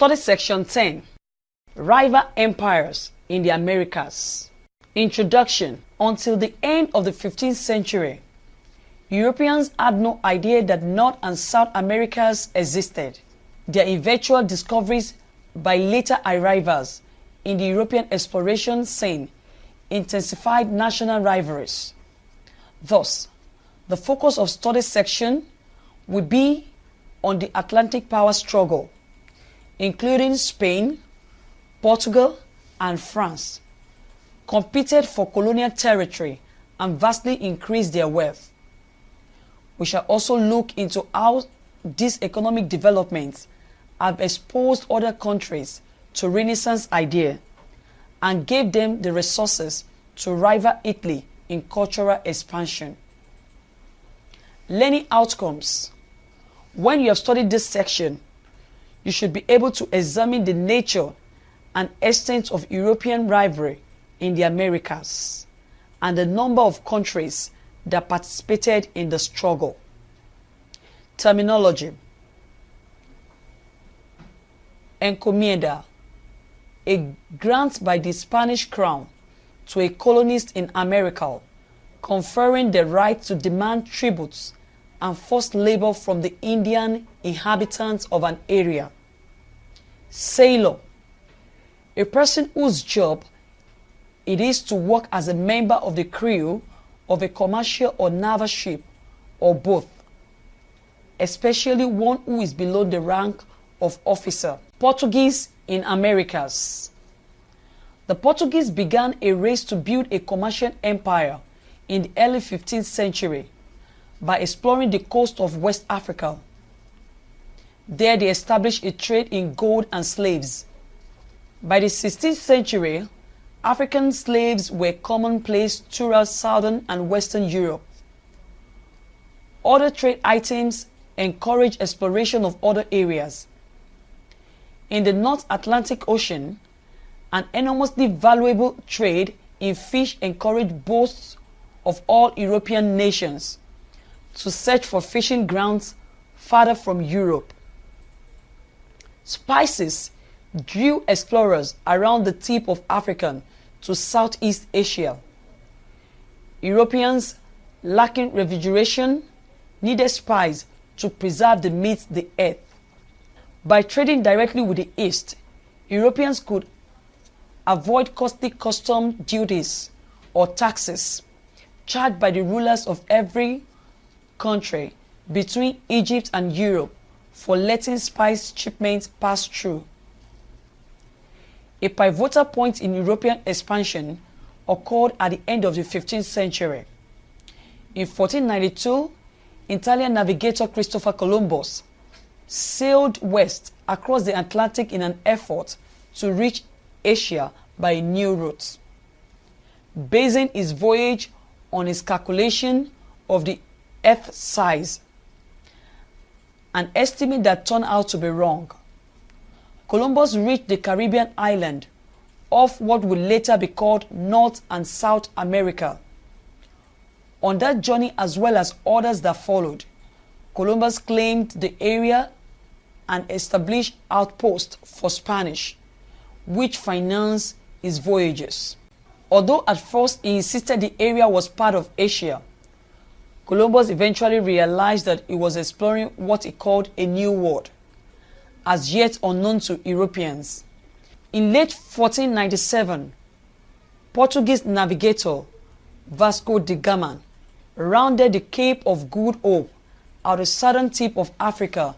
Study Section 10. Rival Empires in the Americas. Introduction. Until the end of the 15th century, Europeans had no idea that North and South Americas existed. Their eventual discoveries by later arrivals in the European exploration scene intensified national rivalries. Thus, the focus of study section will be on the Atlantic power struggle, including Spain, Portugal, and France, competed for colonial territory and vastly increased their wealth. We shall also look into how these economic developments have exposed other countries to Renaissance idea and gave them the resources to rival Italy in cultural expansion. Learning outcomes. When you have studied this section, you should be able to examine the nature and extent of European rivalry in the Americas and the number of countries that participated in the struggle. Terminology. Encomienda, a grant by the Spanish crown to a colonist in America, conferring the right to demand tributes and forced labor from the Indian inhabitants of an area. Sailor, a person whose job it is to work as a member of the crew of a commercial or naval ship, or both, especially one who is below the rank of officer. Portuguese in Americas. The Portuguese began a race to build a commercial empire in the early 15th century by exploring the coast of West Africa. There they established a trade in gold and slaves. By the 16th century, African slaves were commonplace throughout southern and western Europe. Other trade items encouraged exploration of other areas. In the North Atlantic Ocean, an enormously valuable trade in fish encouraged both of all European nations to search for fishing grounds farther from Europe. Spices drew explorers around the tip of Africa to Southeast Asia. Europeans, lacking refrigeration, needed spice to preserve the meat they ate. By trading directly with the East, Europeans could avoid costly custom duties or taxes charged by the rulers of every country between Egypt and Europe for letting spice shipments pass through. A pivotal point in European expansion occurred at the end of the 15th century. In 1492, Italian navigator Christopher Columbus sailed west across the Atlantic in an effort to reach Asia by a new route. Basing his voyage on his calculation of the Earth's size, an estimate that turned out to be wrong, Columbus reached the Caribbean island of what would later be called North and South America. On that journey, as well as others that followed, Columbus claimed the area and established outposts for Spanish, which financed his voyages. Although at first he insisted the area was part of Asia, Columbus eventually realized that he was exploring what he called a new world, as yet unknown to Europeans. In late 1497, Portuguese navigator Vasco da Gama rounded the Cape of Good Hope at the southern tip of Africa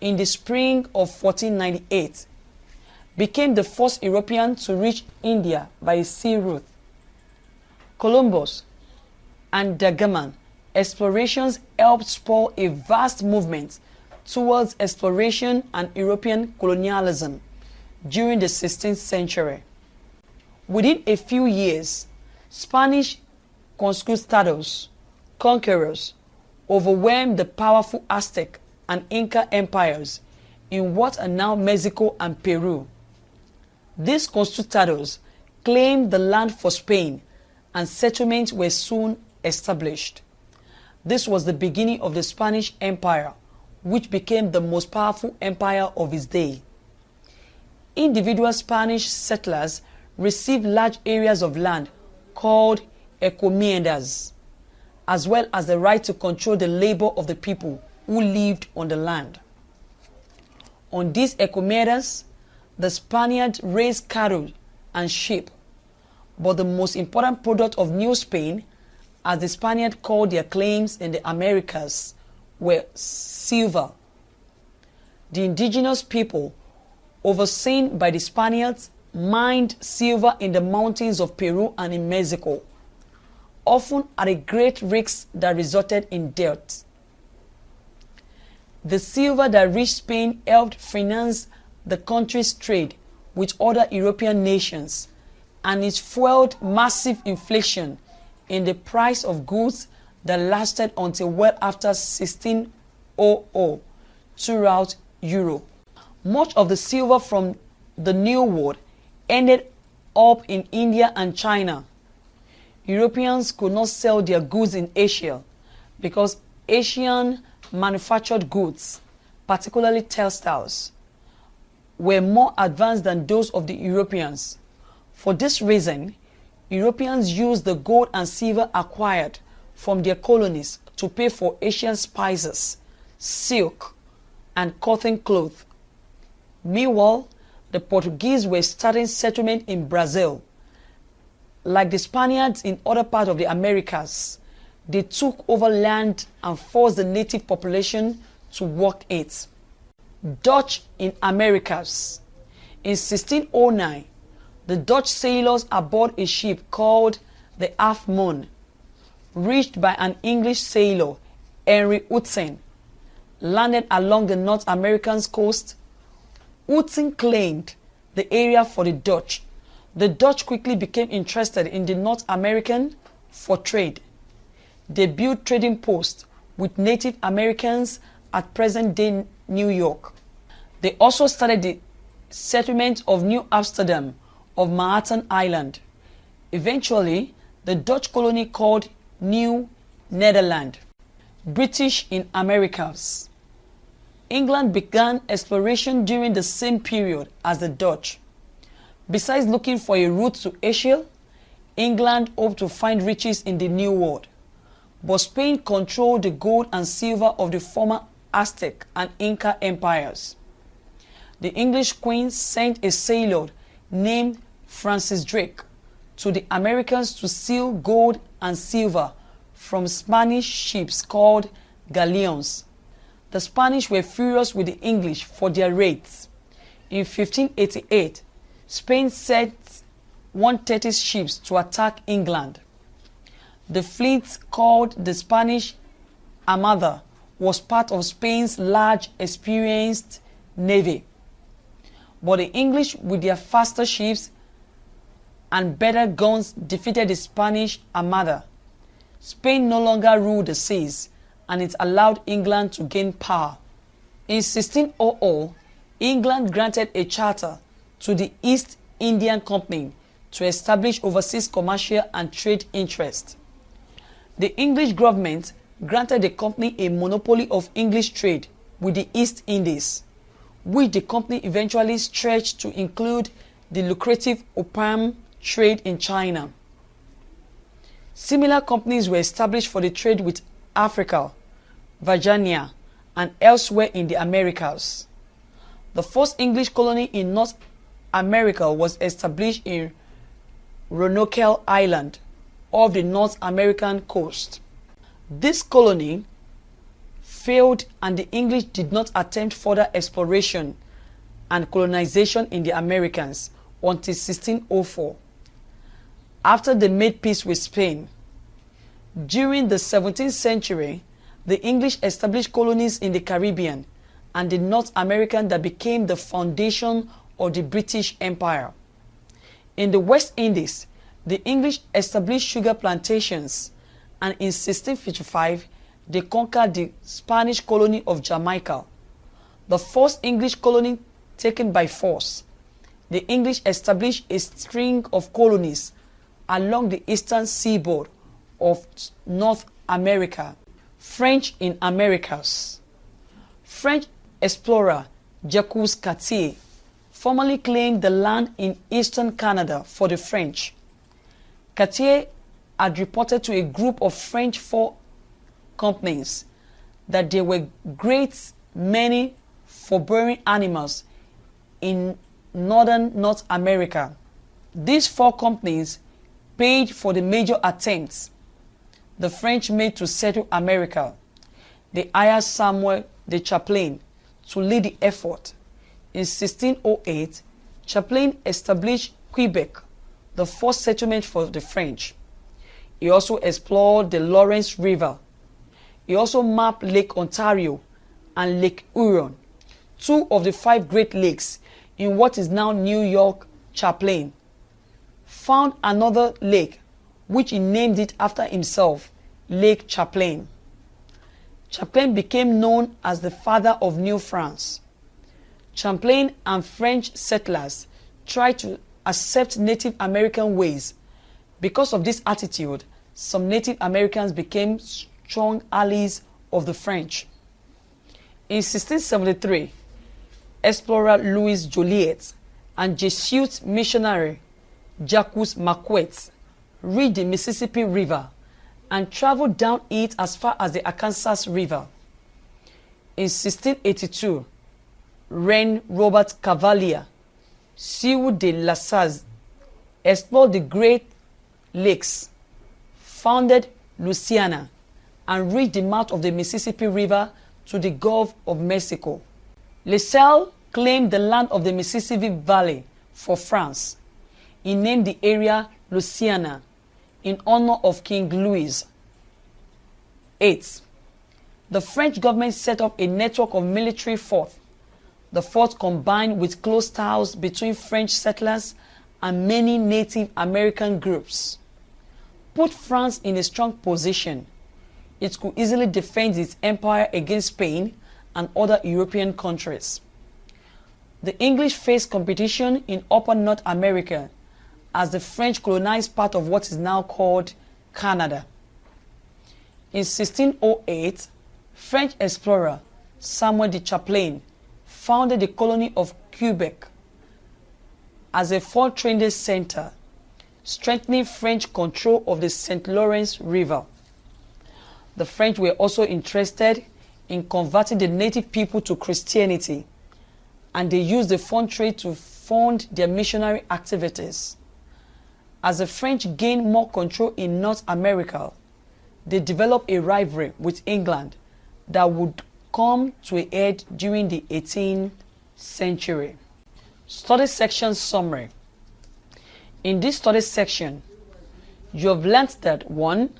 in the spring of 1498, became the first European to reach India by a sea route. Columbus and da Gama explorations helped spur a vast movement towards exploration and European colonialism during the 16th century. Within a few years, Spanish conquistadors, conquerors, overwhelmed the powerful Aztec and Inca empires in what are now Mexico and Peru. These conquistadors claimed the land for Spain, and settlements were soon established. This was the beginning of the Spanish Empire, which became the most powerful empire of its day. individual Spanish settlers received large areas of land called encomiendas, as well as the right to control the labor of the people who lived on the land. On these encomiendas, the Spaniards raised cattle and sheep, but the most important product of New Spain, as the Spaniards called their claims in the Americas, were silver. The indigenous people, overseen by the Spaniards, mined silver in the mountains of Peru and in Mexico, often at a great risk that resulted in death. The silver that reached Spain helped finance the country's trade with other European nations, and it fueled massive inflation in the price of goods that lasted until well after 1600 throughout Europe. Much of the silver from the New World ended up in India and China. Europeans could not sell their goods in Asia because Asian manufactured goods, particularly textiles, were more advanced than those of the Europeans. For this reason, Europeans used the gold and silver acquired from their colonies to pay for Asian spices, silk, and cotton cloth. Meanwhile, the Portuguese were starting settlement in Brazil. Like the Spaniards in other parts of the Americas, they took over land and forced the native population to work it. Dutch in Americas. In 1609, the Dutch sailors aboard a ship called the Half Moon, reached by an English sailor, Henry Hudson, landed along the North American coast. Hudson claimed the area for the Dutch. The Dutch quickly became interested in the North American for trade. They built trading posts with Native Americans at present-day New York. They also started the settlement of New Amsterdam of Manhattan Island. Eventually, the Dutch colony called New Netherland. British in Americas. England began exploration during the same period as the Dutch. Besides looking for a route to Asia, England hoped to find riches in the New World. But Spain controlled the gold and silver of the former Aztec and Inca empires. The English Queen sent a sailor named Francis Drake to the Americans to steal gold and silver from Spanish ships called galleons. The Spanish were furious with the English for their raids. In 1588, Spain sent 130 ships to attack England. The fleet, called the Spanish Armada, was part of Spain's large, experienced navy. But the English, with their faster ships and better guns, defeated the Spanish Armada. Spain no longer ruled the seas, and it allowed England to gain power. In 1600, England granted a charter to the East India Company to establish overseas commercial and trade interests. The English government granted the company a monopoly of English trade with the East Indies, which the company eventually stretched to include the lucrative opium trade in China. Similar companies were established for the trade with Africa, Virginia, and elsewhere in the Americas. The first English colony in North America was established in Roanoke Island off the North American coast. This colony failed, and the English did not attempt further exploration and colonization in the Americas until 1604, after they made peace with Spain. During the 17th century, the English established colonies in the Caribbean and the North American that became the foundation of the British Empire. In the West Indies, the English established sugar plantations, and in 1655, they conquered the Spanish colony of Jamaica, the first English colony taken by force. The English established a string of colonies along the eastern seaboard of North America. French in Americas. French explorer Jacques Cartier formally claimed the land in eastern Canada for the French. Cartier had reported to a group of French fur companies that there were great many fur-bearing animals in northern North America. These four companies paid for the major attempts the French made to settle America. They hired Samuel de Champlain to lead the effort. In 1608, Champlain established Quebec, the first settlement for the French. He also explored the Lawrence River. He also mapped Lake Ontario and Lake Huron, two of the 5 Great Lakes in what is now New York. Champlain found another lake, which he named it after himself, Lake Champlain. Champlain became known as the father of New France. Champlain and French settlers tried to accept Native American ways. Because of this attitude, some Native Americans became strong allies of the French. In 1673, explorer Louis Joliet and Jesuit missionary Jacques Marquette reached the Mississippi River and traveled down it as far as the Arkansas River. In 1682, Reine Robert Cavalier, Sieur de La Salle, explored the Great Lakes, founded Louisiana, and reached the mouth of the Mississippi River to the Gulf of Mexico. La Salle claimed the land of the Mississippi Valley for France. He named the area Louisiana in honor of King Louis. 8. The French government set up a network of military forts. The fort combined with close ties between French settlers and many Native American groups. Put France in a strong position. It could easily defend its empire against Spain and other European countries. The English faced competition in Upper North America as the French colonized part of what is now called Canada. In 1608, French explorer Samuel de Champlain founded the colony of Quebec as a fur trading center, strengthening French control of the St. Lawrence River. The French were also interested in converting the native people to Christianity, and they used the fur trade to fund their missionary activities. As the French gained more control in North America, they developed a rivalry with England that would come to a head during the 18th century. Study section summary. In this study section, you have learnt that 1.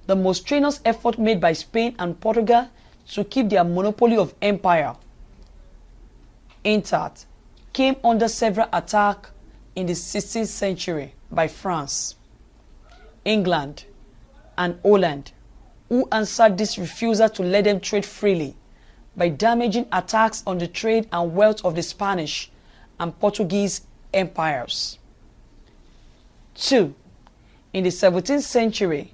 The most strenuous effort made by Spain and Portugal to keep their monopoly of empire intact came under several attacks in the 16th century by France, England, and Holland, who answered this refusal to let them trade freely by damaging attacks on the trade and wealth of the Spanish and Portuguese empires. 2. In the 17th century,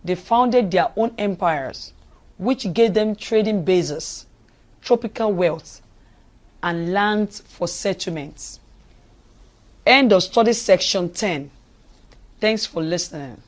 they founded their own empires, which gave them trading bases, tropical wealth, and lands for settlements. End of study section 10. Thanks for listening.